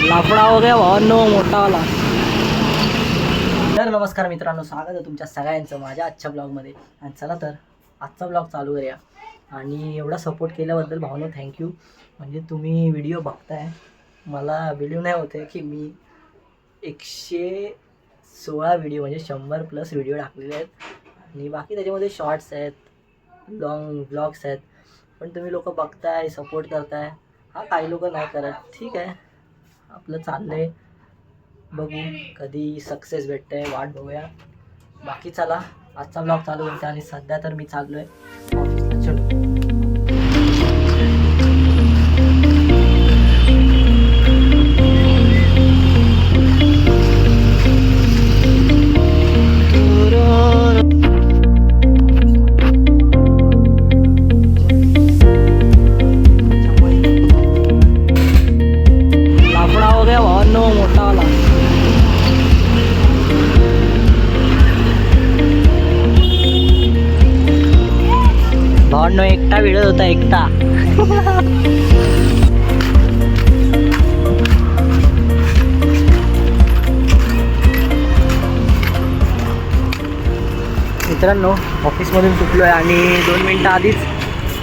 लाफडा हो गया भावांनो मोठावाला. तर नमस्कार मित्रांनो, स्वागत आहे तुमच्या सगळ्यांचं माझ्या आजच्या ब्लॉगमध्ये. आणि चला तर आजचा ब्लॉग चालू करूया. आणि एवढा सपोर्ट केल्याबद्दल भावांनो थँक्यू. म्हणजे तुम्ही व्हिडिओ बघताय, मला बिलीव नाही होते की मी 116 व्हिडिओ म्हणजे 100+ व्हिडिओ टाकलेले आहेत. आणि बाकी त्याच्यामध्ये शॉर्ट्स आहेत, लॉंग ब्लॉग्स आहेत. पण तुम्ही लोक बघताय, सपोर्ट करताय. हा, काही लोक नाही करत, ठीक आहे, आपलं चाललंय. बघू कधी सक्सेस भेटतंय, वाट बघूया. बाकी चला आजचा ब्लॉग चालू करते. आणि सध्या तर मी चाललोय ऑफिसला. चलो. लाफडा हो गया भावांनो मोठावाला. भावांनो एकटा भिडत होता, एकटा. मित्रांनो ऑफिसमधून सुटलो आहे आणि 2 मिनटं आधीच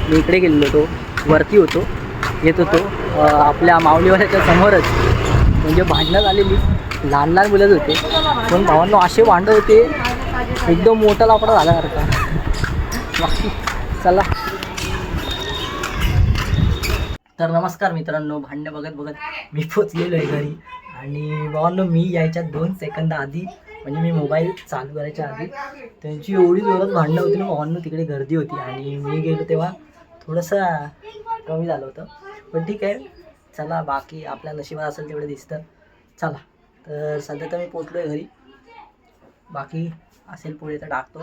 मी इकडे गेलेलो होतो, वरती होतो, येत होतो. आपल्या माऊलीवाल्याच्या समोरच म्हणजे भांडणं झालेली, लहान लहान मुलंच होते. पण भावांनो असे भांडं होते, एकदम मोठा लाकडा झाल्यासारखा. बाकी चला. तर नमस्कार मित्रांनो, भांडणं बघत बघत मी पोचलेलो आहे घरी. आणि भावांनो मी यायच्या 2 सेकंद आधी, म्हणजे मी मोबाईल चालू करायच्या आधी त्यांची एवढी जोरात भांडणं होती ना भावांनो, तिकडे गर्दी होती. आणि मी गेलो तेव्हा थोडंसं कमी झालं होतं, पण ठीक आहे. चला, बाकी आपल्या नशिबात असेल तेवढं दिसतं. चला तर सध्या तर मी पोचलो आहे घरी. बाकी असेल पुढे तर टाकतो,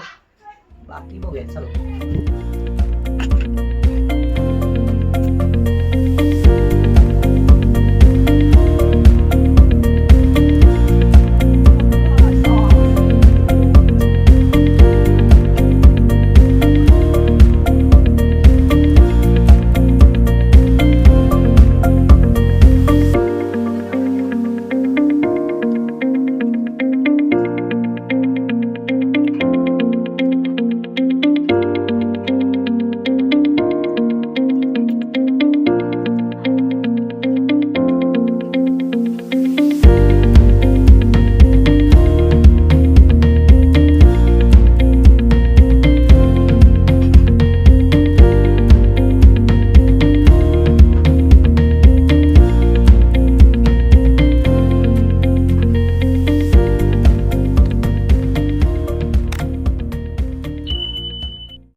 बाकी बघूया. चलो.